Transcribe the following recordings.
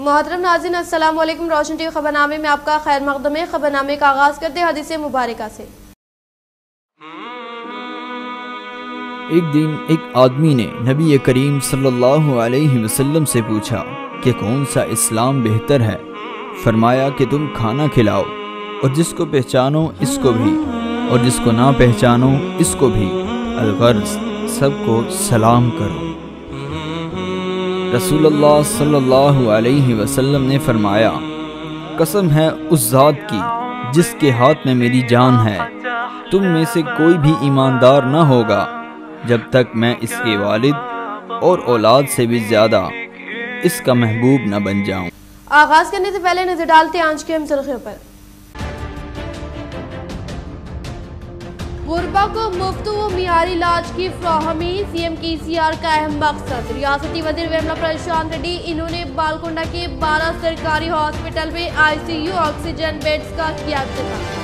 मोहतरम नाज़रीन, अस्सलाम वालेकुम। रोशन टीवी खबरनामे में आपका खैर मकदम है। खबरनामे का आगाज करते हैं हदीस मुबारका से। एक दिन एक आदमी ने नबी करीम सल्लल्लाहु अलैहि वसल्लम से पूछा कि कौन सा इस्लाम बेहतर है। फरमाया कि तुम खाना खिलाओ और जिसको पहचानो इसको भी और जिसको ना पहचानो इसको भी, अलगर्ज सबको सलाम करो। रसूलुल्लाह सल्लल्लाहु अलैहि वसल्लम ने फरमाया, कसम है उस ज़ात की जिसके हाथ में मेरी जान है, तुम में से कोई भी ईमानदार न होगा जब तक मैं इसके वालिद और औलाद से भी ज़्यादा इसका महबूब न बन जाऊं। आगाज करने से पहले नजर डालते हैं आज के अहम सुर्खियों पर। गुरबा को मुफ्त व मियारी इलाज की फ्राहमी सीएम KCR का अहम मकसद। रियासती वजीर वेमला प्रशांत रेड्डी, इन्होंने बालकोंडा के 12 सरकारी हॉस्पिटल में ICU ऑक्सीजन बेड्स का किया इफ्तिताह।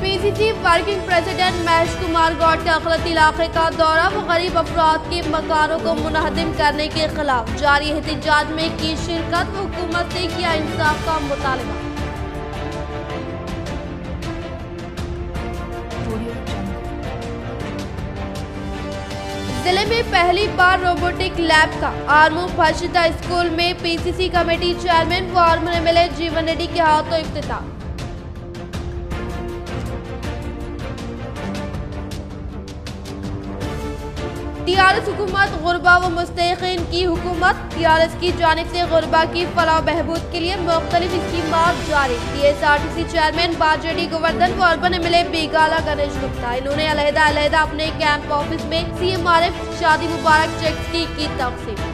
PCC working president Mahesh Kumar Goud का अखलती इलाके का दौरा व गरीब अफराद के मकानों को मुनहदिम करने के खिलाफ जारी एहतजाज में की शिरकत, हुकूमत से किया इंसाफ का मुतालबा। जिले में पहली बार रोबोटिक लैब का आरमू फर्शिदा स्कूल में PCC कमेटी चेयरमैन व आर्मर MLA जीवन रेड्डी के हाथों इफ्तिताह। TRS हुकूमत गुरबा व मुस्तहिकीन की हुकूमत। TRS की जानिब से गुरबा की फलाह बहबूद के लिए मुख्तलिफ स्कीमात जारी। TSRTC चेयरमैन बाजेडी गोवर्धन व अर्बन MLA बेगाला गणेश गुप्ता, इन्होंने अलहदा अपने कैंप ऑफिस में CMRF शादी मुबारक चेक की तकसीम।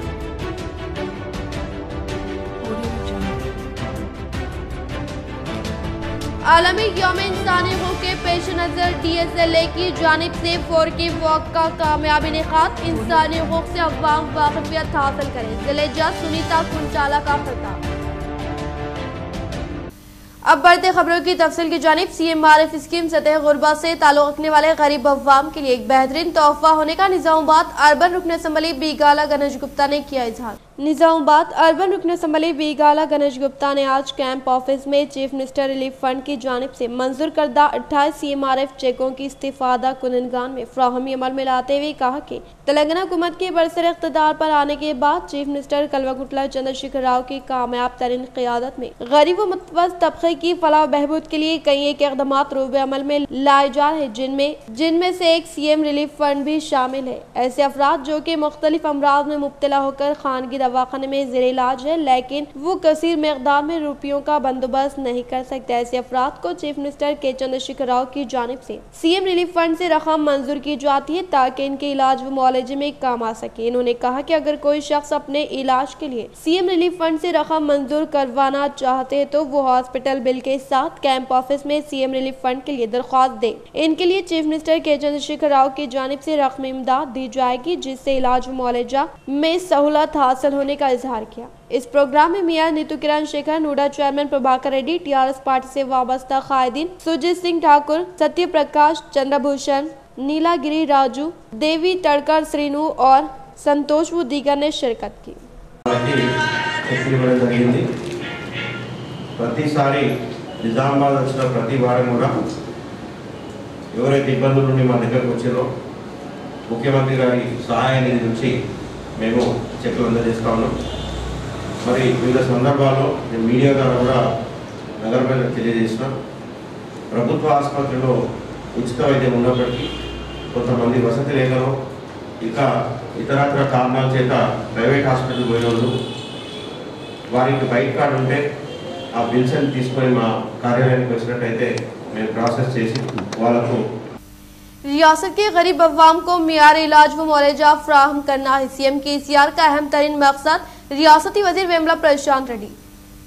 आलमी यौम इंसानी हकूक़ के पेश नज़र DSLA की जानिब से 4K वॉक का कामयाब इनेकाद। इंसानी हकूक़ से अवाम वाक़िफ़ियत हासिल करें, जिले जज सुनीता कुंचाला का खिताब। अब बढ़ते खबरों की तफसील की जानिब। CMRF स्कीम सतह गुरबा से ताल्लुक़ रखने वाले गरीब अवाम के लिए एक बेहतरीन तोहफा होने का निज़ामाबाद अर्बन रुकन असम्बली बेगाला गणेश गुप्ता ने किया इजहार। निज़ामाबाद अर्बन रुकन असम्बली बेगाला गणेश गुप्ता ने आज कैंप ऑफिस में चीफ मिनिस्टर रिलीफ फंड की जानिब से मंजूर करदा 28 CMRF चेकों की इस्तिफादा कुननगान में फ्राहमी अमल में लाते हुए कहा कि तेलंगाना हुकूमत के बरसर इख्तिदार पर आने के बाद चीफ मिनिस्टर कल्वाकुंतला चंद्रशेखर राव की कामयाब तरीन क़ियादत में गरीब व मुतवस्सित तबके की फलाह बहबूद के लिए कई एक इक़दामात रूब अमल में लाए जा रहे हैं, जिनमें से एक CM रिलीफ फंड भी शामिल है। ऐसे अफराद जो कि मुख्तलिफ अमराज में मुब्तला होकर खानगी दवाखाने में ज़ेर इलाज है, लेकिन वो कसीर मकदार में रुपयों का बंदोबस्त नहीं कर सकते, ऐसे अफराद को चीफ मिनिस्टर के चंद्रशेखर राव की जानिब से CM रिलीफ फंड से रकम मंजूर की जाती है ताकि इनके इलाज व मुआलजे में काम आ सके। इन्होंने कहा कि अगर कोई शख्स अपने इलाज के लिए CM रिलीफ फंड से रकम मंजूर करवाना चाहते हैं तो वो हॉस्पिटल बिल के साथ कैंप ऑफिस में CM रिलीफ फंड के लिए दरख्वास्त दे। इनके लिए चीफ मिनिस्टर के चंद्रशेखर राव की जानिब से रकम इमदाद दी जाएगी, जिससे इलाज व मुआलजा में सहूलत हासिल होने का इजहार किया। इस प्रोग्राम में मियां Neetu Kiran Shekhar, NUDA chairman Prabhakar Reddy, TRS party से वाबस्ता कायदीन सुजीत सिंह ठाकुर, सत्य प्रकाश, चंद्रभूषण, नीलागिरी राजू, देवी तड़कर, श्रीनु और संतोष व दीगर ने शिरकत की। ప్రతిసారి నిజామాబాద్ వచ్చిన ప్రతి వారం కూడా ఎవరైతే ఇబ్బందులు నుండి మా దగ్గరకు వచ్చారో ముఖ్యమంత్రి గారి సహాయ నిధి నుంచి మేము చెక్కులు అందజేస్తా ఉన్నాం। మరి వివిధ సందర్భాల్లో నేను మీడియా ద్వారా కూడా నగర ప్రజలకు తెలియజేసిన ప్రభుత్వ ఆసుపత్రిలో ఉచిత వైద్యం ఉన్నప్పటికీ కొంతమంది వసతి లేఖలో ఇక ఇతరత్ర కారణాల చేత ప్రైవేట్ హాస్పిటల్ పోయిన వాళ్ళు వారికి బైక్ కార్డు ఉంటే ఆ బిల్స్ అని తీసుకొని మా కార్యాలయానికి వచ్చినట్టయితే మేము ప్రాసెస్ చేసి వాళ్ళకు रियासत के गरीब अवाम को मियारी इलाज व मुआलजा फ्राहम करना है CM KCR का अहम तरीन मकसद। रियासती वजीर वेमला प्रशांत रेड्डी।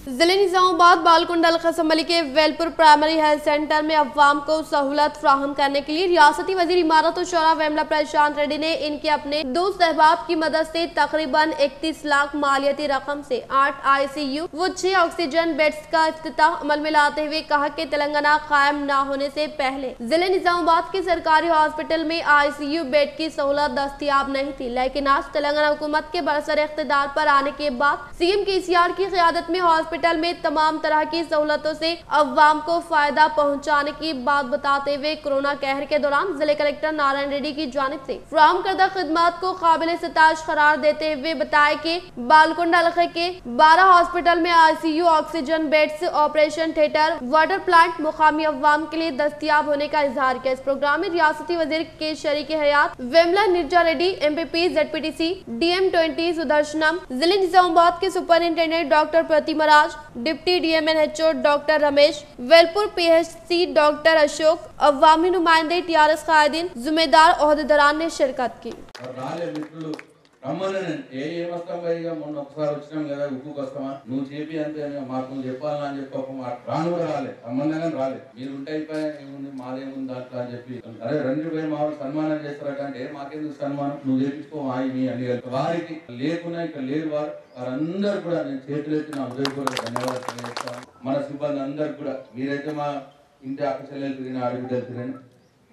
जिले निजामाबाद बालकुंड हल्का असम्बली के वेलपुर प्राइमरी हेल्थ सेंटर में अवाम को सहूलत फ्राहम करने के लिए रियासती वजीर इमारत और शोरा वेमला प्रशांत रेड्डी ने इनके अपने दो सहबाब की मदद से तकरीबन 31 लाख मालियती रकम से 8 ICU व 6 ऑक्सीजन बेड्स का इफ्तिताह अमल में लाते हुए कहा कि तेलंगाना कायम न होने से पहले जिले निजामाबाद के सरकारी हॉस्पिटल में ICU बेड की सहूलत दस्तियाब नहीं थी, लेकिन आज तेलंगाना हुकूमत के बरसर इख्तिदार पर आने के बाद CM KCR की क़यादत में हॉस्पिटल में तमाम तरह की सहूलतों से अवाम को फायदा पहुंचाने की बात बताते हुए कोरोना कहर के दौरान जिले कलेक्टर नारायण रेड्डी की जानिब से फ्राहम करदा खिदमत को काबिल सिताश करार देते हुए बताया कि बालकुंड हल्के के 12 हॉस्पिटल में ICU, oxygen beds, operation theatre, water plant मुकामी अवाम के लिए दस्तियाब होने का इजहार किया। इस प्रोग्राम में रियासती वजीर के शरीक हयात वेमला Nirja Reddy, MPP ZPTC DM20 Sudarshanam, जिले निजामाबाद के superintendent doctor Pratima Raj, deputy DMNHO doctor Ramesh, Velpur PHC doctor Ashok, अवामी नुमाइंदे, TRS कायदीन, जिम्मेदार ओहदेदारान ने शिरकत की। రమ్మని ఏ వస్తాం ఇక మొన్న ఒకసారి వచ్చినాం కదా ఉప్పుకు వస్తామా నువ్వు చేపి అంతే మాకు నువ్వు చెప్పాలని అని చెప్పి ఒక మాట రాను కూడా రాలే సంబంధంగా రాలే మీరు ఉంటే అయిపోయా ఏముంది మాదేముంది దాంట్లో అని చెప్పి అరే రండి పోయి మా వాళ్ళు సన్మానం చేస్తారంటే మాకెందుకు సన్మానం నువ్వు చేపించుకో మీ అని వారికి లేకున్నా ఇక్కడ లేరు వారందరూ కూడా నేను చేతులెత్తి నా హృదయపూర్వక ధన్యవాదాలు తెలియజేస్తాను। మన సిబ్బంది అందరు కూడా మీరైతే మా ఇంటి అక్క చెల్లెలు తిరిగిన ఆడబిడ్డలు తిరిగిన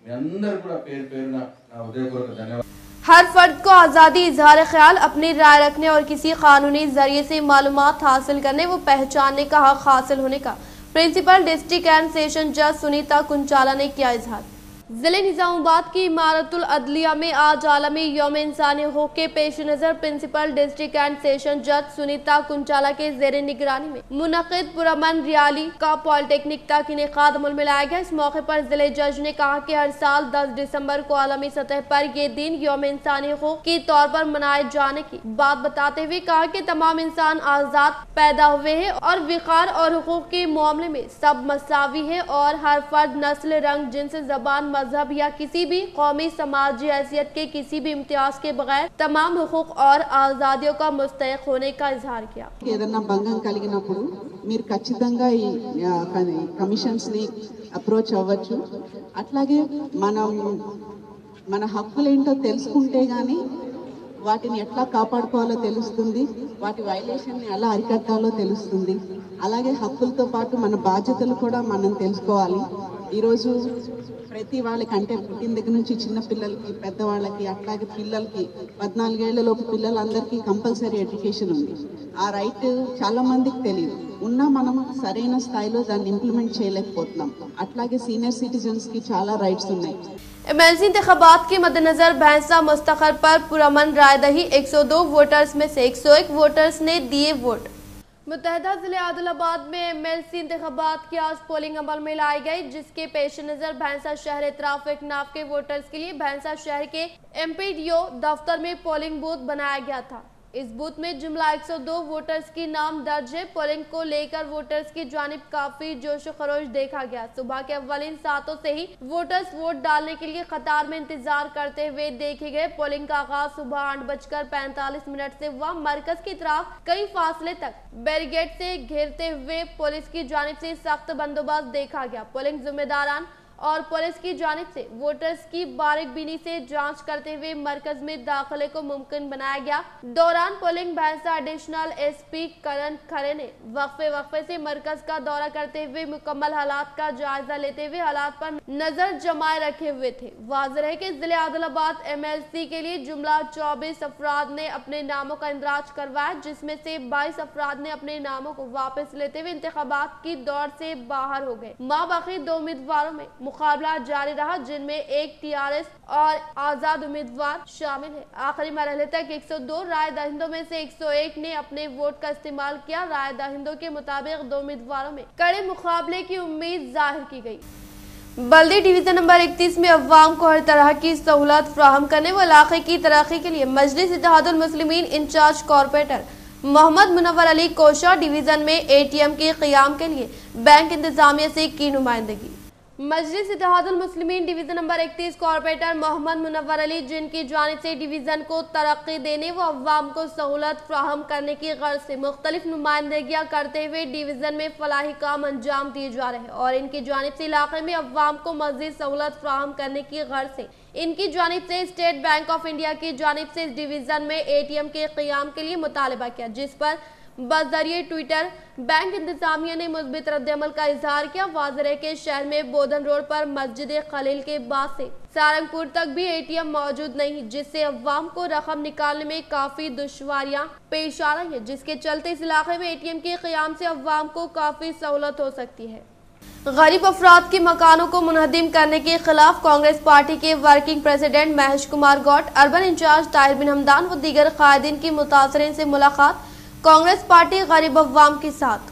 మీ అందరు కూడా పేరు పేరున నా హృదయపూర్వక ధన్యవాదాలు। हर फर्द को आज़ादी, इजहार ख्याल, अपनी राय रखने और किसी कानूनी जरिए से मालूमात हासिल करने व पहचानने का हक हासिल होने का प्रिंसिपल डिस्ट्रिक्ट एंड सेशन जज सुनीता कुंचाला ने किया इजहार। जिले निजामाबाद की इमारतुल अदलिया में आज आलमी यौम इंसानी हकूक़ के पेश नज़र प्रिंसिपल डिस्ट्रिक्ट एंड सेशन जज सुनीता कुंचाला के ज़ेरे निगरानी में मुनक़िद पुरअमन रैली का पॉलिटेक्निक तक इनेकाद अमल में लाया गया। इस मौके पर जिले जज ने कहा कि हर साल 10 दिसंबर को आलमी सतह पर ये दिन यौम इंसानी हकूक़ के तौर पर मनाए जाने की बात बताते हुए कहा कि तमाम इंसान आज़ाद पैदा हुए हैं और विकार और हकूक़ के मामले में सब मसावी है और हर फर्द नस्ल, रंग, जिन्स, जबान, मजहब या किसी भी कौमी समाजी हैसियत के किसी भी इम्तियाज के बगैर तमाम हुकूक और आज़ादियों का मुस्तहिक होने का इजहार किया। ఏదన్నా భంగం కలిగినప్పుడు మీరు ఖచ్చితంగా ఈ కమిషన్స్ ని అప్రోచ్ అవ్వచ్చు। అట్లాగే మన హక్కులేంటో తెలుసుకుంటే గానీ వాటిని ఎట్లా కాపాడుకోవాలో తెలుస్తుంది, వాటి వైలేషన్ ని ఎలా అరికట్టాలో తెలుస్తుంది। అలాగే హక్కులతో పాటు మన బాధ్యతలు కూడా మనం తెలుసుకోవాలి। ఈరోజు ప్రతి వాళ్ళకంటే పుట్టిన దగ్గర నుంచి చిన్న పిల్లలకి, పెద్దవాళ్ళకి, అట్లాగే పిల్లలకి 14 ఏళ్లలోపు పిల్లలందరికీ కంపల్సరీ ఎడ్యుకేషన్ ఉంది। ఆ రైట్ చాలా మందికి తెలియదు, ఉన్నా మనం సరైన స్థాయిలో దాన్ని ఇంప్లిమెంట్ చేయలేకపోతున్నాం। అట్లాగే సీనియర్ సిటిజన్స్ కి చాలా రైట్స్ ఉన్నాయి। MLC इंतखाबात के मद्देनजर भैंसा मुस्तखर पर पुरअमन रायदही 102 वोटर्स में से 101 वोटर्स ने दिए वोट। मुत्तहदा जिले आदिलाबाद में MLC इंतखाबात की आज पोलिंग अमल में लाई गई, जिसके पेश नज़र भैंसा शहर ट्रैफिक नाफ के वोटर्स के लिए भैंसा शहर के MPDO दफ्तर में पोलिंग बूथ बनाया गया था। इस बूथ में जुमला 102 वोटर्स की नाम दर्ज है। पोलिंग को लेकर वोटर्स की जानिब काफी जोश खरोश देखा गया। सुबह के अव्वलीन सातों से ही वोटर्स वोट डालने के लिए कतार में इंतजार करते हुए देखे गए। पोलिंग का आगाज सुबह 8:45 से हुआ। मरकज की तरफ कई फासले तक बैरिकेड से घेरते हुए पुलिस की जानिब से सख्त बंदोबस्त देखा गया। पोलिंग जिम्मेदारान और पुलिस की जानिब से वोटर्स की बारीकबीनी से जांच करते हुए मरकज में दाखिले को मुमकिन बनाया गया। दौरान पोलिंग भैंसा एडिशनल SP करण खरे ने वक्फे से मरकज का दौरा करते हुए मुकम्मल हालात का जायजा लेते हुए हालात पर नजर जमाए रखे हुए थे। वाज़ेह है कि जिले आदिलाबाद MLC के लिए जुमला 24 अफराद ने अपने नामों का इंदराज करवाया, जिसमें से 22 अफराद ने अपने नामों को वापस लेते हुए इंतखाबात की दौड़ से बाहर हो गए। बाकी 2 उम्मीदवारों में मुकाबला जारी रहा, जिनमें एक TRS और आजाद उम्मीदवार शामिल है। आखिरी मरहले तक 102 राय दहिंदों में से 101 ने अपने वोट का इस्तेमाल किया। राय दहिंदों के मुताबिक 2 उम्मीदवारों में कड़े मुकाबले की उम्मीद जाहिर की गई। बल्दी डिवीजन नंबर 31 में अवाम को हर तरह की सहूलत फ्राहम करने व इलाके की तरक्की के लिए Majlis Ittehadul Muslimeen in charge corporator Mohammed Munawar Ali Kosha division में ATM के क़याम के लिए बैंक इंतजामिया से की नुमाइंदगी। Majlis Ittehadul Muslimeen division number 31 corporator Mohammed Munawar Ali, जिनकी जानिब से डिवीजन को तरक्की देने व अवाम को सहूलत फ्राहम करने की गर्ज से मुख्तलिफ नुमाइंदगियाँ करते हुए डिवीजन में फलाही काम अंजाम दिए जा रहे हैं और इनकी जानिब से इलाके में अवाम को मजीद सहूलत फ्राहम करने की गर्ज से इनकी जानिब से स्टेट बैंक ऑफ इंडिया की जानिब से इस डिवीजन में ATM के क़याम के लिए मुतालबा किया, जिस पर बज़रिए ट्विटर बैंक इंतजामिया ने मुस्बित रद्द-ए-अमल का इजहार किया। वाज़ेह है कि शहर में बोधन रोड पर मस्जिद खलील के बाद से सारंगपुर तक भी ATM मौजूद नहीं, जिससे अवाम को रकम निकालने में काफी दुश्वारियां पेश आ रही है, जिसके चलते इस इलाके में ATM के क़याम से अवाम को काफी सहूलत हो सकती है। गरीब अफराद के मकानों को मुनहदिम करने के खिलाफ कांग्रेस पार्टी के working president Mahesh Kumar Goud, urban in charge Tahir bin Hamdan व दीगर कायदीन की मुतासरीन से मुलाकात। कांग्रेस पार्टी गरीब अवाम के साथ।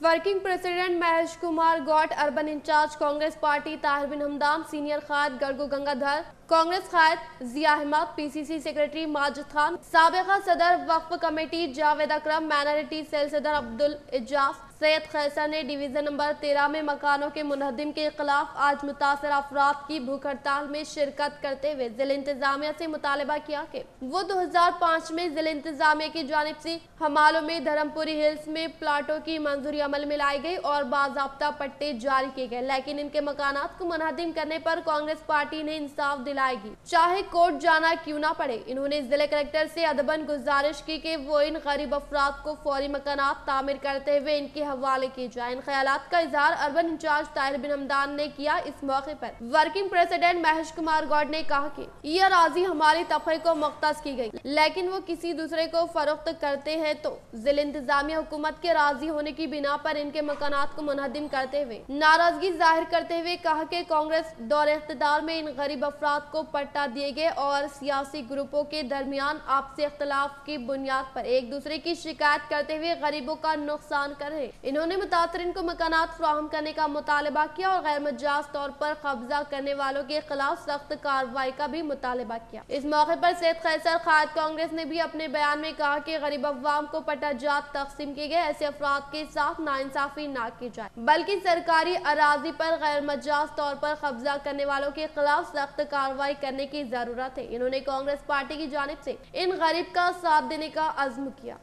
Working president Mahesh Kumar Goud, urban in charge Congress party Tahir bin Hamdan, senior कायद गरगो गंगाधर, कांग्रेस कायद जिया अहमद, PCC सेक्रेटरी माजिद खान, साबिका सदर Waqf committee Javed Akram, minority cell सदर अब्दुल इजाज, सैयद खैसर ने डिवीजन नंबर 13 में मकानों के मुनहदिम के खिलाफ आज मुतासर अफराद की भूख हड़ताल में शिरकत करते हुए जिला इंतजामिया से मुतालबा किया कि वो 2005 में जिला इंतजामिया की जानिब से हमालों में धर्मपुरी हिल्स में प्लाटों की मंजूरी अमल में लाई गई और बाज़ाब्ता पट्टे जारी किए गए, लेकिन इनके मकानात को मुनहदिम करने पर कांग्रेस पार्टी ने इंसाफ दिलाएगी, चाहे कोर्ट जाना क्यों ना पड़े। इन्होंने जिले कलेक्टर से अदबन गुजारिश की कि वो इन गरीब अफराद को फौरी मकानात तामीर करते हुए इनके हवाले की जाए। इन ख्यालात का इजहार अर्बन इंचार्ज ताहिर बिन हमदान ने किया। इस मौके पर वर्किंग प्रेसिडेंट महेश कुमार गौड ने कहा कि ये अराजी हमारी तबके को मुख्तस की गई, लेकिन वो किसी दूसरे को फरोख्त करते हैं तो जिला इंतजामिया हुकूमत के राजी होने की बिना पर इनके मकानात को मुनहदिम करते हुए नाराजगी जाहिर करते हुए कहा कि कांग्रेस दौर इख्तिदार में इन गरीब अफराद को पट्टा दिए गए और सियासी ग्रुपों के दरमियान आपसी इख्तलाफ की बुनियाद पर एक दूसरे की शिकायत करते हुए गरीबों का नुकसान कर रहे। इन्होंने मुतासरीन को मकानात फ्राहम करने का मुतालबा किया और गैर मजाज तौर पर कब्जा करने वालों के खिलाफ सख्त कार्रवाई का भी मुतालबा किया। इस मौके पर सैयद खैसर कायद कांग्रेस ने भी अपने बयान में कहा कि गरीब अवाम को पट्टाजात तकसीम किए गए ऐसे अफराद के साथ नाइंसाफी ना की जाए, बल्कि सरकारी अराजी पर गैर मजाज तौर पर कब्जा करने वालों के खिलाफ सख्त कार्रवाई करने की जरूरत है। इन्होंने कांग्रेस पार्टी की जानिब से इन गरीब का साथ देने का अज़्म किया।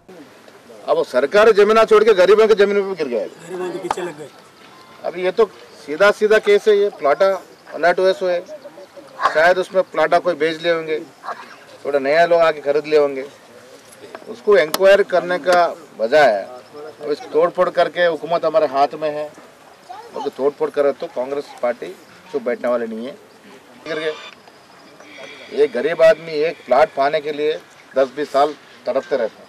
अब सरकारी जमीन छोड़ के गरीबों की जमीन पे गिर गए, गरीबों के पीछे लग गए। अब ये तो सीधा सीधा केस है, ये प्लाटा अलर्ट हुए सो है, शायद उसमें प्लाटा कोई बेच लिए होंगे, थोड़ा नया लोग आके खरीद लिए होंगे, उसको इंक्वायर करने का बजाय अब इस तोड़-फोड़ करके हुकूमत हमारे हाथ में है, और तोड़-फोड़ करे तो कांग्रेस पार्टी चुप बैठने वाली नहीं है। गिर गए, एक गरीब आदमी एक प्लाट पाने के लिए 10-20 साल तड़पते रहते हैं,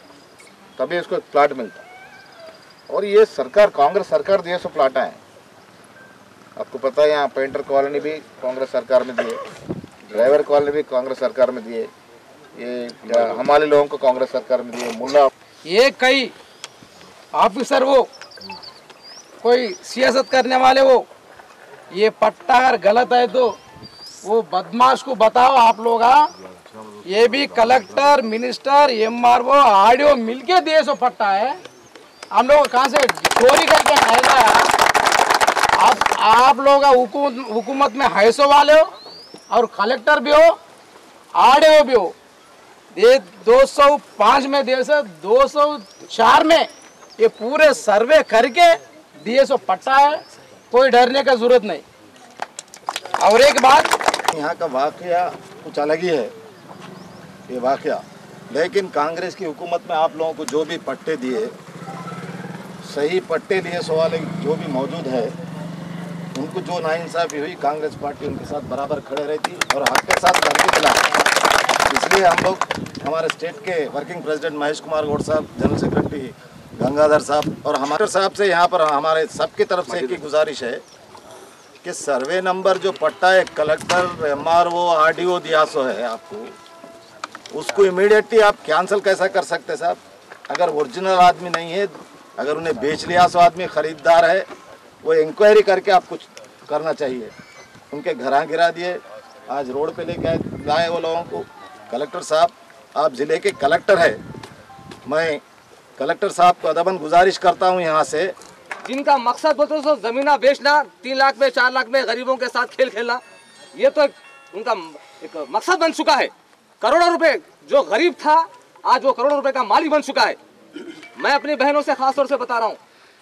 तभी इसको प्लाट मिलता है। और ये सरकार, कांग्रेस सरकार दिए सो प्लाटा है। आपको पता है यहाँ पेंटर कॉलोनी भी कांग्रेस सरकार में दिए, ड्राइवर कॉलोनी भी कांग्रेस सरकार में दिए, ये हमारे लोगों को कांग्रेस सरकार में दिए। मुल्ला ये कई ऑफिसर वो कोई सियासत करने वाले वो, ये पट्टा अगर गलत है तो वो बदमाश को बताओ आप लोग। ये भी कलेक्टर, मिनिस्टर, MRO, आरडीओ मिलके दिए सो पट्टा है। हम लोग कहाँ से चोरी करके खाएगा? आप लोग हुकूमत में हैसो वाले हो और कलेक्टर भी हो, आरडीओ भी हो। ये 205 में दिए से 204 में ये पूरे सर्वे करके दिए सो पट्टा है, कोई डरने का जरूरत नहीं। और एक बात, यहाँ का वाकया कुछ अलग ही है ये वाकया, लेकिन कांग्रेस की हुकूमत में आप लोगों को जो भी पट्टे दिए, सही पट्टे लिए सवाल जो भी मौजूद है, उनको जो नाइंसाफ़ी हुई कांग्रेस पार्टी उनके साथ बराबर खड़े रहती और हक के साथ लड़के खिलाफ। इसलिए हम लोग, हमारे स्टेट के वर्किंग प्रेसिडेंट महेश कुमार गौड साहब, जनरल सेक्रेटरी गंगाधर साहब और हमारे साहब से यहाँ पर हमारे सबकी तरफ से एक ही गुजारिश है कि सर्वे नंबर जो पट्टा है कलेक्टर, MRO, आरडीओ दिया सो है आपको, उसको इमीडिएटली आप कैंसिल कैसा कर सकते हैं साहब? अगर ओरिजिनल आदमी नहीं है, अगर उन्हें बेच लिया सो आदमी ख़रीदार है, वो इंक्वायरी करके आप कुछ करना चाहिए। उनके घर गिरा दिए, आज रोड पे लेके लाए वो लोगों को। कलेक्टर साहब, आप ज़िले के कलेक्टर है, मैं कलेक्टर साहब को अदबन गुजारिश करता हूँ यहाँ से जिनका मकसद बोलते तो ज़मीना बेचना, 3 लाख में 4 लाख में गरीबों के साथ खेल खेलना, ये तो उनका एक मकसद बन चुका है। करोड़ों रुपए जो गरीब था आज वो करोड़ों रुपए का मालिक बन चुका है। मैं अपनी बहनों से खास तौर से बता रहा हूँ,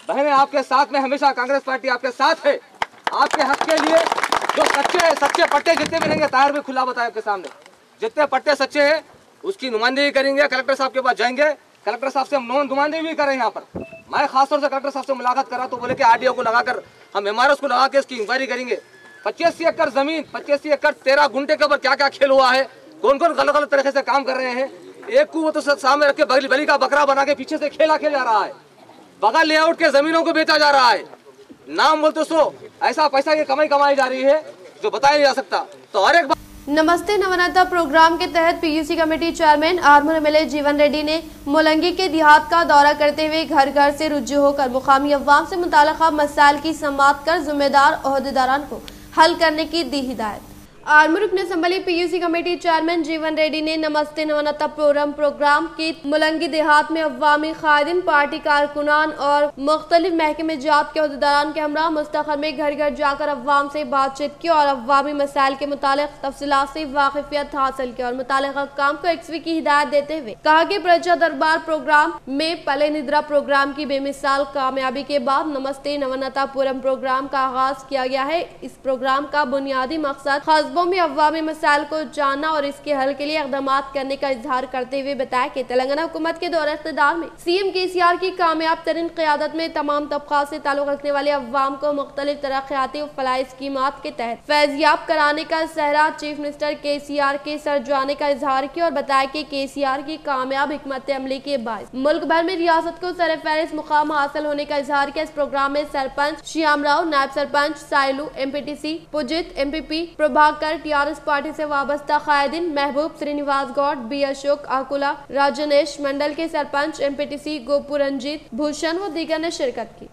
बहनें आपके साथ में हमेशा, कांग्रेस पार्टी आपके साथ है। आपके हक के लिए जो सच्चे पट्टे जितने भी रहेंगे, ताहिर भी खुला बताया आपके सामने, जितने पट्टे सच्चे हैं उसकी नुमाइंदगी करेंगे, कलेक्टर साहब के पास जाएंगे, कलेक्टर साहब से हम नुमाइंदगी भी करें। यहाँ पर मैं खासतौर से कलेक्टर साहब से मुलाकात करा तो बोले कि आरडीओ को लगाकर हम एमआरएस को लगा के इसकी इंक्वायरी करेंगे। 85 एकड़ जमीन, 85 एकड़ 13 गुंटे के ऊपर क्या क्या खेल हुआ है, कौन कौन गलत गलत तरीके से काम कर रहे हैं। एक को वो तो सामने रख के बली का बकरा बना के पीछे से खेला खेल जा रहा है, बगल लेआउट के जमीनों को बेचा जा रहा है। नाम बोलते सो ऐसा पैसा की कमाई जा रही है जो बताया नहीं जा सकता। तो हर एक नमस्ते नवनता प्रोग्राम के तहत PUC committee chairman Armoor MLA जीवन रेड्डी ने मुलंगी के देहात का दौरा करते हुए घर घर से रुजू होकर मुकामी अवाम से मुताल्लिका मसाइल की समाअत कर जिम्मेदार ओहदेदारान को हल करने की दी हिदायत। आर्मूर रुकन असम्बली पीयूसी कमेटी चेयरमैन जीवन रेड्डी ने नमस्ते नवनता प्रोग्राम की मुलंगी देहात में अवामी कायदीन, पार्टी कारकुनान और मुख्तलिफ महकमे जात के ओहदेदारान के हमरा मुस्तक़बिल में घर घर जाकर अवाम से बातचीत की और अवामी मसाइल के मुतालिक तफसीलात से वाकिफियत हासिल की और मुतालिका काम को एक्सवी की हिदायत देते हुए कहा कि प्रजा दरबार प्रोग्राम में पले निद्रा प्रोग्राम की बेमिसाल कामयाबी के बाद नमस्ते नवनता प्रोग्राम का आगाज किया गया है। इस प्रोग्राम का बुनियादी मकसद में अवामी मसाइल को जानना और इसके हल के लिए इक़दाम करने का इजहार करते हुए बताया कि तेलंगाना हुकूमत के दौरे इक़्तिदार में सीएम केसीआर की कामयाब तरीन क़यादत में तमाम तबक़ात से ताल्लुक़ रखने वाले अवाम को मुख्तलिफ तरक्याती और फलाही स्कीमात के तहत फैज़याब कराने का सहरा चीफ मिनिस्टर केसीआर के सर जाने का इजहार किया और बताया कि केसीआर की कामयाब हिकमत अमली के बाद मुल्क भर में रियासत को सरफहरिस्त मुकाम हासिल होने का इजहार किया। इस प्रोग्राम में सरपंच श्याम राव, नायब sarpanch Sailu, MPTC Pujit, MPP Prabhakar, TRS party से वाबस्ता कायदीन महबूब, श्रीनिवास गौड़, बी अशोक, आकुला, राजनेश मंडल के सरपंच, एमपीटीसी गोपू रंजीत, भूषण व दीगर ने शिरकत की।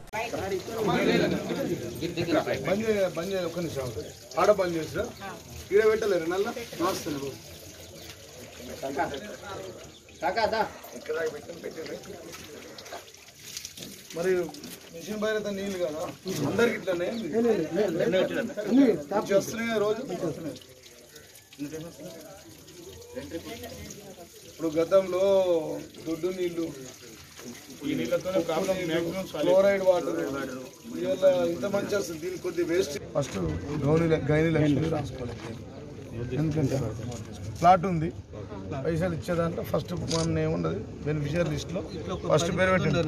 మరి మిషన్ బయట నీళ్ళు కదా అందరికి ఇట్లానే వస్తున్నాయి రోజు ఇప్పుడు గతంలో దొడ్డు నీళ్లు క్లోరైడ్ వాటర్ ఇవాళ ఇంత మంచి వస్తుంది, దీనికి కొద్ది వేస్ట్. ఫస్ట్ గైని లక్ష్మి రాసుకోవాలి, ఎందుకంటే ప్లాట్ ఉంది, పైసలు ఇచ్చేదాంట్లో ఫస్ట్ మన ఏముండదు బెనిఫిషియర్ లిస్ట్లో ఫస్ట్ పేరు పెట్టండి.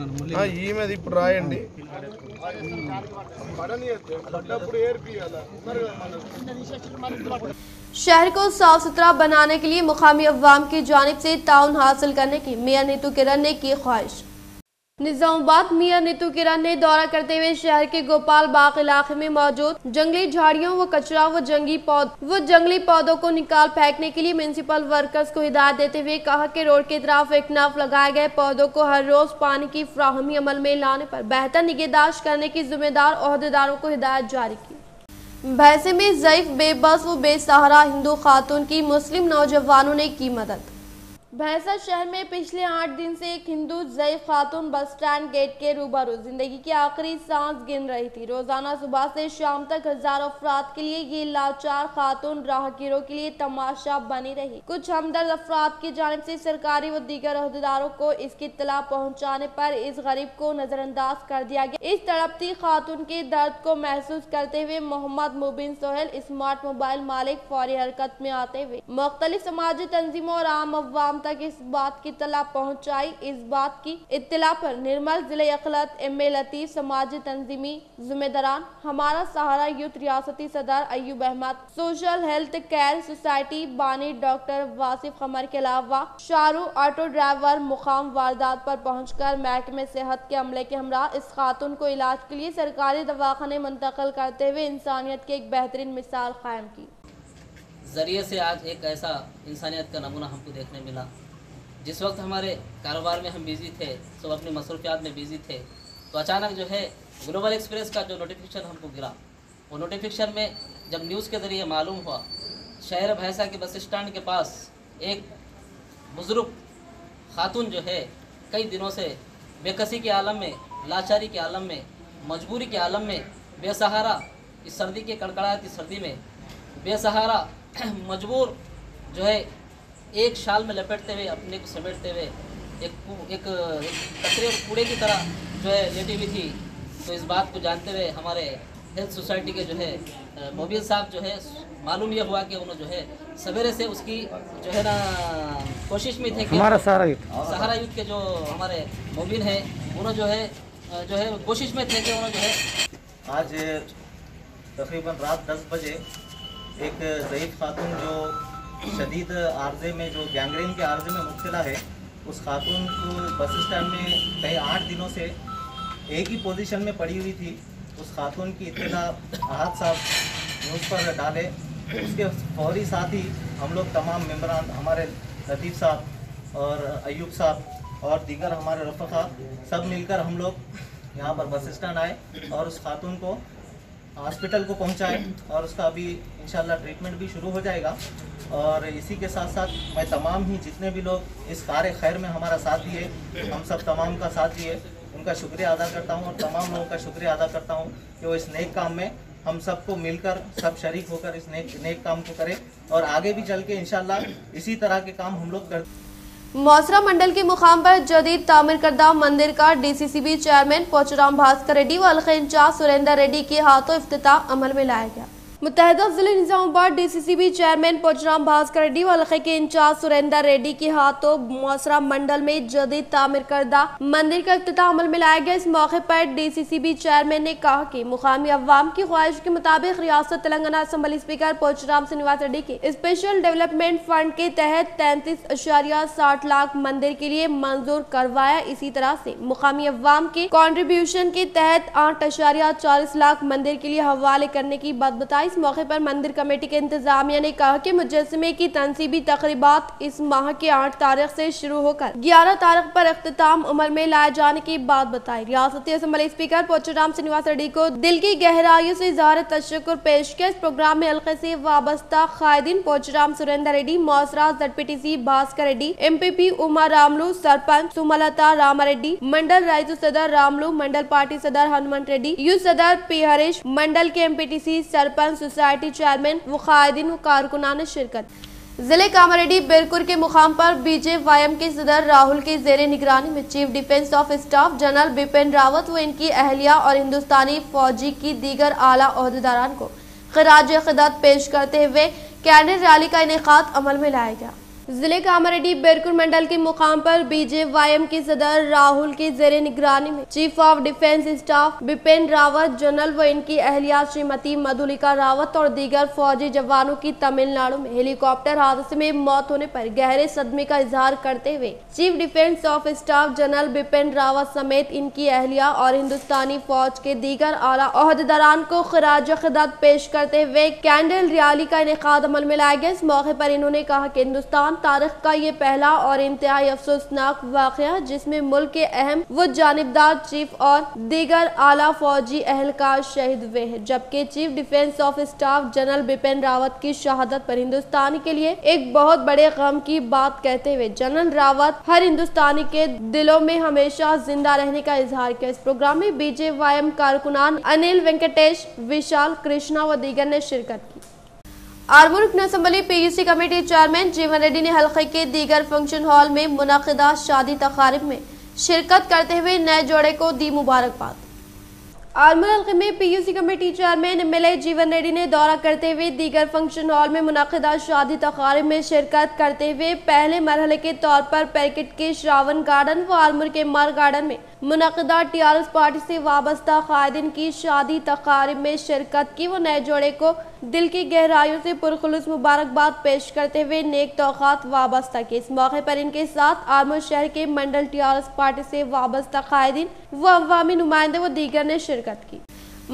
ఈమెది ఇప్పుడు రాయండి, शहर को साफ सुथरा बनाने के लिए मुकामी अवाम की जानिब से ताउन हासिल करने की मेयर नीतू किरण ने की ख्वाहिश। निजामाबाद मेयर नीतू किरण ने दौरा करते हुए शहर के गोपाल बाग इलाके में मौजूद जंगली झाड़ियों व कचरा व जंगली पौधों को निकाल फेंकने के लिए म्यूनिसिपल वर्कर्स को हिदायत देते हुए कहा कि रोड की तरफ एक नफ लगाए गए पौधों को हर रोज पानी की फ्राहमी अमल में लाने पर बेहतर निगहदाश्त करने की जिम्मेदार ओहदेदारों को हिदायत जारी की। भैंसे में ज़ईफ, बेबस व बेसहारा हिंदू खातून की मुस्लिम नौजवानों ने की मदद। भैंसा शहर में पिछले 8 दिन से एक हिंदू ज़ईफ खातून बस स्टैंड गेट के रूबरू जिंदगी की आखिरी सांस गिन रही थी। रोजाना सुबह से शाम तक हजारों अफराद के लिए ये लाचार खातून राहगीरों के लिए तमाशा बनी रही। कुछ हमदर्द अफराद की जानिब से सरकारी व दीगर अहदेदारों को इसकी इत्तला पहुँचाने पर इस गरीब को नजरअंदाज कर दिया गया। इस तड़पती खातून के दर्द को महसूस करते हुए मोहम्मद मुबीन सोहेल स्मार्ट मोबाइल मालिक फौरी हरकत में आते हुए मुख्तलिफ समाजी तंजीमों और आम अवाम तक इस बात की इत्तला पहुंचाई। इस बात की इत्तला पर निर्मल जिले अखलत, एम.ए. लतीफ, समाजी तंजीमी जिम्मेदारान, हमारा सहारा यूथ रियासती सदर Ayub Ahmed, social health care society बानी डॉक्टर वासिफ कमर के अलावा शाहरू ऑटो ड्राइवर मुकाम वारदात पर पहुंचकर महकमे सेहत के अमले के हमरा इस खातून को इलाज के लिए सरकारी दवाखाने मुंतकिल करते हुए इंसानियत की एक बेहतरीन मिसाल कायम की। ज़रिए से आज एक ऐसा इंसानियत का नमूना हमको देखने मिला। जिस वक्त हमारे कारोबार में हम बिज़ी थे, सब अपनी मसरूफियात में बिज़ी थे, तो अचानक जो है ग्लोबल एक्सप्रेस का जो नोटिफिकेशन हमको गिरा, वो नोटिफिकेशन में जब न्यूज़ के ज़रिए मालूम हुआ शहर भैंसा के बस स्टैंड के पास एक बुज़ुर्ग खातून जो है कई दिनों से बेकसी के आलम में, लाचारी के आलम में मजबूरी के आलम में बेसहारा इस सर्दी के कड़कड़ाती सर्दी में बेसहारा मजबूर जो है एक शाल में लपेटते हुए अपने को समेटते हुए एक कचरे और कूड़े की तरह जो है लेटी हुई थी। तो इस बात को जानते हुए हमारे हेल्थ सोसाइटी के जो है मोबिल साहब जो है मालूम यह हुआ कि उन्होंने जो है सवेरे से उसकी जो है ना कोशिश में थे कि हमारा सहारा यूथ के जो हमारे मोबिल हैं उन्होंने जो है कोशिश में थे कि उन्होंने जो है आज तकरीबन रात 10 बजे एक ज़ईफ़ खातून जो शदीद आर्जे में जो गैंग्रीन के आर्जे में मुब्तला है, उस खातून को बस स्टैंड में कई 8 दिनों से एक ही पोजीशन में पड़ी हुई थी। उस खातून की इत्तला आहत साहब न्यूज़ पर डाले। उसके फौरी साथ ही हम लोग तमाम मेम्बरान, हमारे लतीफ़ साहब और अयूब साहब और दीगर हमारे रफ़क़ा सब मिलकर हम लोग यहाँ पर बस स्टैंड आए और उस खातून को हॉस्पिटल को पहुँचाए और उसका अभी इंशाल्लाह ट्रीटमेंट भी शुरू हो जाएगा। और इसी के साथ साथ मैं तमाम ही जितने भी लोग इस कार्य खैर में हमारा साथ दिए, हम सब तमाम का साथ दिए, उनका शुक्रिया अदा करता हूँ और तमाम लोगों का शुक्रिया अदा करता हूँ कि वो इस नेक काम में हम सबको मिलकर सब शरीक होकर इस नेक काम को करें और आगे भी चल के इंशाल्लाह इसी तरह के काम हम लोग कर। मौसरा मंडल के मुकाम पर जदीद तामीर करदा मंदिर का डीसीसीबी चेयरमैन पोचराम भास्कर रेड्डी व हल्का इंचार्ज सुरेंद्र रेड्डी के हाथों इफ्तिताह अमल में लाया गया। मुत्तहिदा जिले निजामाबाद डीसीसीबी चेयरमैन पोचराम भास्कर रेड्डी व हल्के के इंचार्ज सुरेंद्र रेड्डी के हाथों मौसरा मंडल में जदीद तामीर करदा मंदिर का इफ्तिताह अमल में लाया गया। इस मौके पर डीसीसीबी चेयरमैन ने कहा कि मुकामी अवाम की ख्वाहिश के मुताबिक रियासत तेलंगाना असम्बली स्पीकर पोचराम श्रीनिवास रेड्डी के स्पेशल डेवलपमेंट फंड के तहत 33.60 लाख मंदिर के लिए मंजूर करवाया। इसी तरह से मुकामी अवाम के कॉन्ट्रीब्यूशन के तहत 8.40 लाख मंदिर के लिए हवाले करने की बात बताई। इस मौके पर मंदिर कमेटी के इंतजामिया ने कहा कि मुजस्समे की तंसीबी तकरीबात इस माह के 8 तारीख से शुरू होकर 11 तारीख पर इख्तिताम अमल में लाए जाने की बात बताई। रियासती असम्बली स्पीकर पोचराम श्रीनिवास रेड्डी को दिल की गहराइयों से इज़हार तशक्कुर पेश किया। इस प्रोग्राम में हल्के से वाबस्ता कायदीन पोचराम सुरेंद्र रेड्डी, मौसरा ZPTC भास्कर रेड्डी, MPP उमा रामलू, सरपंच सुमलता रामारेड्डी, मंडल राइतु सदर रामलू, मंडल पार्टी सदर हनुमंत रेड्डी, यूथ सदर P हरीश, मंडल के MPTC सरपंच सोसाइटी चेयरमैन व कायदीन व कारकुनान ने शिरकत। जिले कामारेड्डी बिरकुर के मुकाम पर BJYM के सदर राहुल की जेर निगरानी में chief defence of staff general Bipin Rawat व इनकी अहलिया और हिंदुस्तानी फौजी की दीगर आला ओहदेदारान को खिराज क़िदत पेश करते हुए कैंडल रैली का इनेकाद अमल में लाया गया। जिले कामारेड्डी बिरकुर मंडल के मुकाम पर BJYM के सदर राहुल की जेर निगरानी में chief of defence staff Bipin Rawat, general व इनकी अहलिया श्रीमती मधुलिका रावत और दीगर फौजी जवानों की तमिलनाडु में हेलीकॉप्टर हादसे में मौत होने पर गहरे सदमे का इजहार करते हुए chief defence of staff general Bipin Rawat समेत इनकी अहलिया और हिंदुस्तानी फौज के दीगर आला ओहदेदारान को खिराज क़िदत पेश करते हुए कैंडल रैली का इनेकाद अमल में लाया गया। इस मौके पर इन्होंने कहा कि हिंदुस्तान तारीख का ये पहला और इंतहाई अफसोसनाक वाक़या जिसमें मुल्क के अहम व जानिबदार चीफ और दीगर आला फौजी अहलकार शहीद हुए हैं, जबकि chief defence of staff general Bipin Rawat की शहादत पर हिंदुस्तानी के लिए एक बहुत बड़े गम की बात कहते हुए जनरल रावत हर हिंदुस्तानी के दिलों में हमेशा जिंदा रहने का इजहार किया। इस प्रोग्राम में BJYM कारकुनान अनिल वेंकटेश, विशाल कृष्णा व दीगर ने शिरकत की। आर्मूर रुकन असम्बली PUC कमेटी चेयरमैन जीवन रेड्डी ने हल्के के दीगर फंक्शन हॉल में मुनाकिदा शादी तकारीब में शिरकत करते हुए नए जोड़े को दी मुबारकबाद। आर्मूर हल्के में PUC कमेटी चेयरमैन MLA जीवन रेड्डी ने दौरा करते हुए दीगर फंक्शन हॉल में मुनाकिदा शादी तकारीब में शिरकत करते हुए पहले मरहले के तौर पर पैकेट के श्रावण गार्डन व आर्मूर के मर गार्डन में मुनाकिदा TRS पार्टी से वाबस्ता कायदीन की शादी तकारीब में शिरकत की। वो नए जोड़े को दिल की गहराइयों से पुरखुलूस मुबारकबाद पेश करते हुए नेक तौक़ात वाबस्ता की। इस मौके पर इनके साथ आर्मूर शहर के मंडल TRS पार्टी से वाबस्ता कायदीन व अवामी नुमाइंदे व दीगर ने शिरकत की।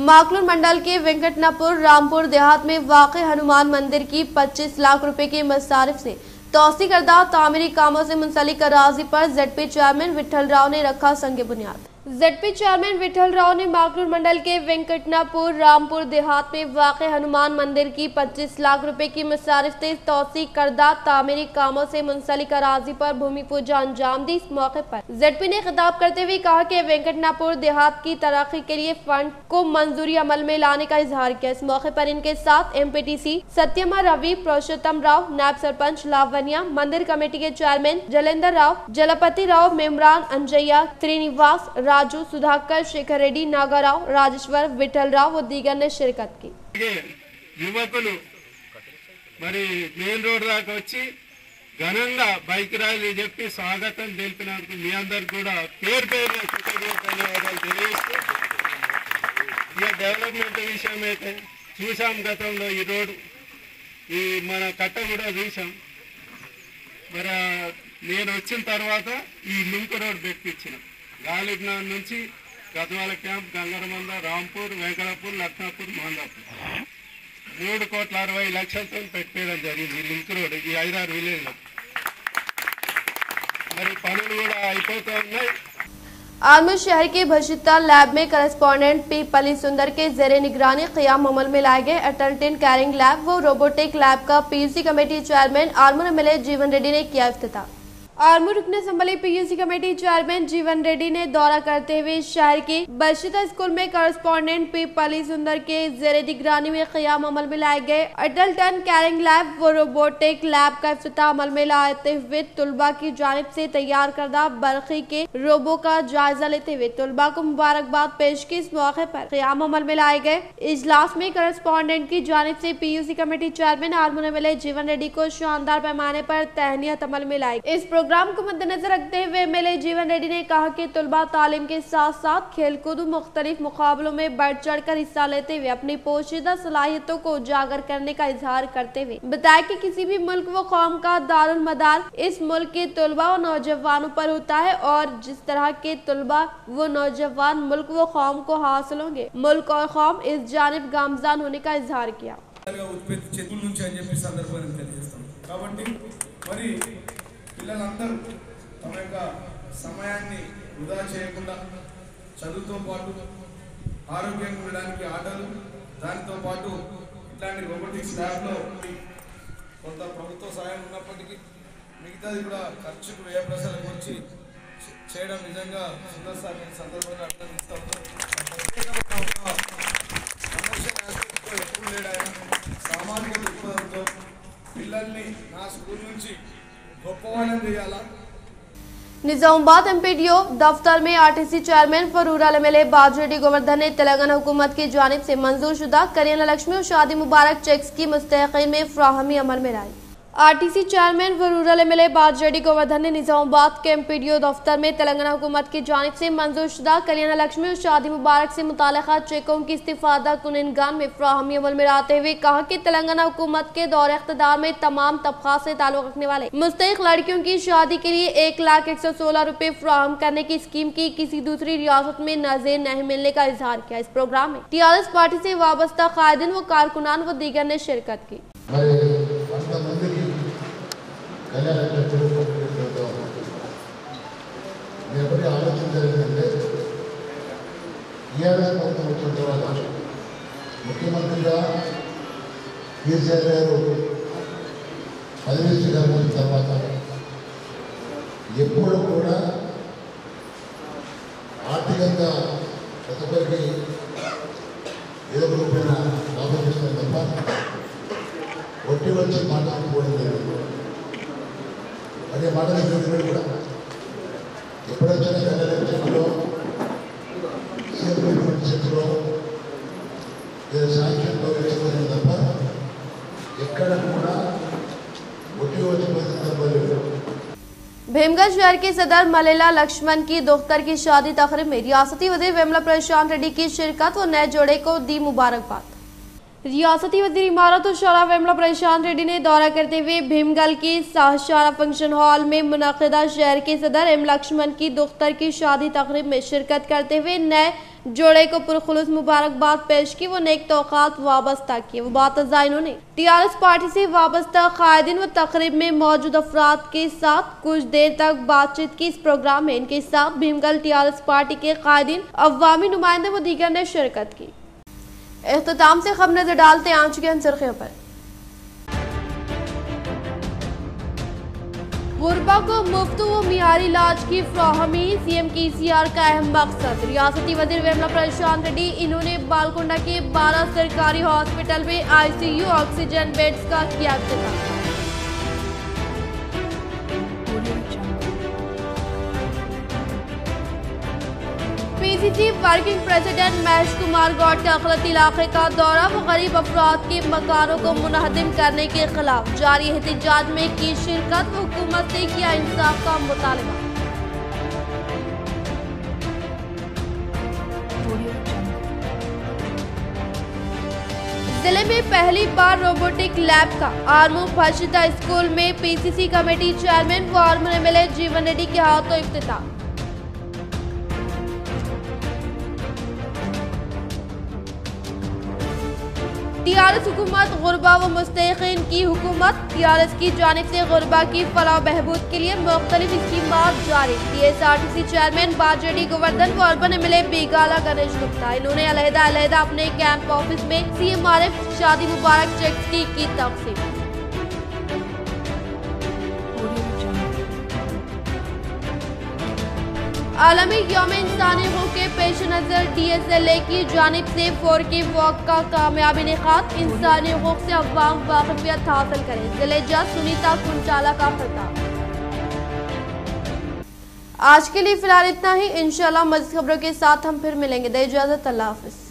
माकलूर मंडल के वेंकटनापुर रामपुर देहात में वाक़े हनुमान मंदिर की 25 लाख रुपए के मसारिफ से तौसी करदा तामीरी कामों से मुंसलिक अराजी पर ZP चेयरमैन विठल राव ने रखा संग बुनियाद। जेडपी चेयरमैन विठल राव ने मागनूर मंडल के वेंकटनापुर रामपुर देहात में वाक़ हनुमान मंदिर की 25 लाख रुपए की मुसारिफ से तौसी करदा तामीरी कामों से मुंसलिक अराजी पर भूमि पूजा अंजाम दी। इस मौके पर जेडपी ने खिताब करते हुए कहा कि वेंकटनापुर देहात की तरक्की के लिए फंड को मंजूरी अमल में लाने का इजहार किया। इस मौके पर इनके साथ एमपीटीसी सत्यमा रवि, पुरुषोत्तम राव, नायब सरपंच लावण्या, मंदिर कमेटी के चेयरमैन जलेंद्र राव, जलपति राव, मेमरान अंजయ్య, श्रीनिवास, राजू, सुधाकर, शेखर रेड्डी, नागाराव, राजेश्वर, विठल राव व दीगर ने शिरकत की। युवकुलु మరి మెయిన్ రోడ్ దాకా వచ్చి ఘనంగా బైక్ ర్యాలీ చెప్పి స్వాగతం తెలిపినందుకు మీ అందరికి కూడా పేరు పేరు ధన్యవాదాలు తెలియజేస్తూ ఇక డెవలప్మెంట్ విషయం అయితే చూసాం గతంలో ఈ రోడ్డు ఈ మన కట్ట కూడా చూసాం మరి నేను వచ్చిన తర్వాత ఈ లింక్ రోడ్ పెట్టించిన గాలిగ్నాన్ నుంచి గద్వాల క్యాంప్, గంగరమంద, రాంపూర్, వెంకటాపూర్, లక్నాపూర్, మాందాపూర్ 3,60,00,000 పెట్టడం జరిగింది లింక్ రోడ్ ఈ 5-6 విలేజ్లో. మరి పనులు కూడా అయిపోతూ ఉన్నాయి. आलमूर शहर के भशिता लैब में करस्पॉन्डेंट पी पली सुंदर के जेरे निगरानी क़याम अमल में लाए गए अटल टिन कैरिंग लैब व रोबोटिक लैब का PUC committee chairman Armoor MLA जीवन रेड्डी ने किया इफ्तिताह। आलमूर रुकन असम्बली पीयूसी कमेटी चेयरमैन जीवन रेड्डी ने दौरा करते हुए शहर की बशिता स्कूल में करस्पॉन्डेंट पी पली सुंदर के जेरे निगरानी में क़याम अमल में लाए गए अटल टन कैरिंग लैब व रोबोटिक लैब का इफ्तिताह अमल में लाते हुए तुलबा की जानिब से तैयार करदा बरखी के रोबो का जायजा लेते हुए तुलबा को मुबारकबाद पेश की। इस मौके पर क़याम अमल में लाए गए इजलास में करस्पॉन्डेंट की जानिब से PUC committee chairman Armoor MLA जीवन रेड्डी को शानदार पैमाने पर तहनीत अमल में लाई। इस प्रोग्राम को मद्देनजर रखते हुए एमएलए जीवन रेड्डी ने कहा कि तुलबा तालीम के साथ साथ खेलकूद मुख्तलिफ मुकाबलों में बढ़ चढ़ कर हिस्सा लेते हुए अपनी पोशीदा सलाहियतों को उजागर करने का इजहार करते हुए बताया कि किसी भी मुल्क व कौम का दारुल मदार इस मुल्क के तुलबा व नौजवानों पर होता है और जिस तरह के तुलबा व नौजवान मुल्क व कौम को हासिल होंगे मुल्क और कौम इस जानिब गामजान होने का इजहार किया। పిల్లలందరూ తమ యొక్క సమయాన్ని వృధా చేయకుండా చదువుతో పాటు ఆరోగ్యంగా ఉండడానికి ఆటలు, దానితో పాటు ఇట్లాంటి రోబోటిక్స్ ల్యాబ్లో కొంత ప్రభుత్వ సహాయం ఉన్నప్పటికీ మిగతాది కూడా ఖర్చుకు వ్యయప్రసాలకు వచ్చి చేయడం నిజంగా సుందర్ సార్ సందర్భంగా అభినందిస్తూ ఉన్నాం. ఎప్పుడు లేడు ఆయన సామాజిక దృక్పథంతో పిల్లల్ని నా స్కూల్ నుంచి निजामाबाद एमपीडीओ दफ्तर में RTC chairman फरूरा MLA Bajireddy Govardhan ने तेलंगाना हुकूमत की जानिब से मंजूर शुदा कल्याण लक्ष्मी और शादी मुबारक चेक्स की मुस्तहक़ीन में फ्राहमी अमल में लाई। RTC chairman rural MLA Bajireddy Govardhan ने निजामाबाद के एमपीडीओ दफ्तर में तेलंगाना हुकूमत की जानिब से मंजूर शुदा कल्याण लक्ष्मी और शादी मुबारक से मुताल्लिक़ा चेकों की इस्तिफादा कुनगान में फ्राहमी अमल में लाते हुए कहा कि तेलंगाना हुकूमत के दौर इख्तिदार में तमाम तबक़ात से ताल्लुक़ रखने वाले मुस्तहिक़ लड़कियों की शादी के लिए 1,116 रुपए फ्राहम करने की स्कीम की किसी दूसरी रियासत में नज़ीर नहीं मिलने का इजहार किया। इस प्रोग्राम में टीआरएस पार्टी से वाबस्ता कायदीन व कारकुनान व दीगर ने शिरकत की। ముఖ్యమంత్రి కేసీఆర్ గారు పదవి స్వీకరించిన తర్వాత ఎప్పుడు కూడా ఆర్థికంగా ప్రతి ఒక్కరికి ఏదో రూపైన లాభం చేస్తారు తప్ప ఒట్టి వచ్చి మాట్లాడుకోవడం లేదు. అదే మాట్లాడుతున్నది కూడా ఎప్పుడొచ్చినా ఎలక్షన్లో సీఎం పరిస్థితిలో సాంక్షన్లో వేసుకునే తప్ప ఎక్కడ కూడా ఒట్టి వచ్చి పరిస్థితి. भीमगढ़ शहर के सदर मलेला लक्ष्मण की दोख्तर की शादी तकरीब में रियासती वज़ीर वेमला प्रशांत रेड्डी की शिरकत व नए जोड़े को दी मुबारकबाद। रियासती वज़ीर इमारत और शोरा वेमला प्रशांत रेड्डी ने दौरा करते हुए भीमगल के शाहशारा फंक्शन हॉल में मुनक़िदा शहर के सदर एम लक्ष्मण की दुख्तर की शादी तकरीब में शिरकत करते हुए नए जोड़े को पुरखुलूस मुबारकबाद पेश की। वो नेक तौक़ात वाबस्ता किए। वो बातज़ा इन्होंने टीआरएस पार्टी से वाबस्ता कायदीन व तकरीब में मौजूद अफराद के साथ कुछ देर तक बातचीत की। इस प्रोग्राम में इनके साथ भीमगल टीआरएस पार्टी के कायदीन, अवामी नुमाइंदे व दीगर ने शिरकत की। इख्तिताम से खबर नजर डालते हैं आज के सुर्खियों पर। गुरबा को मुफ्त व मियारी इलाज की फ्राहमी सीएम KCR का अहम मकसद। रियासती वज़ीर वेमला प्रशांत रेड्डी इन्होंने बालकोंडा के 12 सरकारी हॉस्पिटल में ICU ऑक्सीजन बेड्स का किया इफ्तिताह। PCC working president Mahesh Kumar Goud का गलत इलाके का दौरा व गरीब अफराद के मकानों को मुनहदिम करने के खिलाफ जारी एहतजाज में की शिरकत व हुकूमत से किया इंसाफ का मुतालबा। जिले में पहली बार रोबोटिक लैब का आरमू फर्शिदा स्कूल में PCC कमेटी चेयरमैन व आर्मन MLA जीवन रेड्डी के हाथों इफ्तिताह। टीआरएस हुकूमत गुरबा व मुस्तहिकीन की हुकूमत। टीआरएस की जानिब से गुरबा की फलाह बहबूद के लिए मुख्तलिफ स्कीमात जारी। TSRTC चेयरमैन बाजेडी गोवर्धन व अर्बन MLA बीगाला गणेश गुप्ता इन्होंने अलहदा अपने कैंप ऑफिस में CMRF शादी मुबारक चेक की तकसीम। आलमी यौम इंसानी हकूक़ के पेश नज़र DSLA की जानिब से 4K वॉक का कामयाब इनेकाद। इंसानी हकूक़ से अवाम वाक़िफ़ियत हासिल करें। ज़िले जज सुनीता कुंचाला का खिताब। आज के लिए फिलहाल इतना ही। इंशाअल्लाह मज़ीद खबरों के साथ हम फिर मिलेंगे। दे इजाज़त, अल्लाह हाफ़िज़।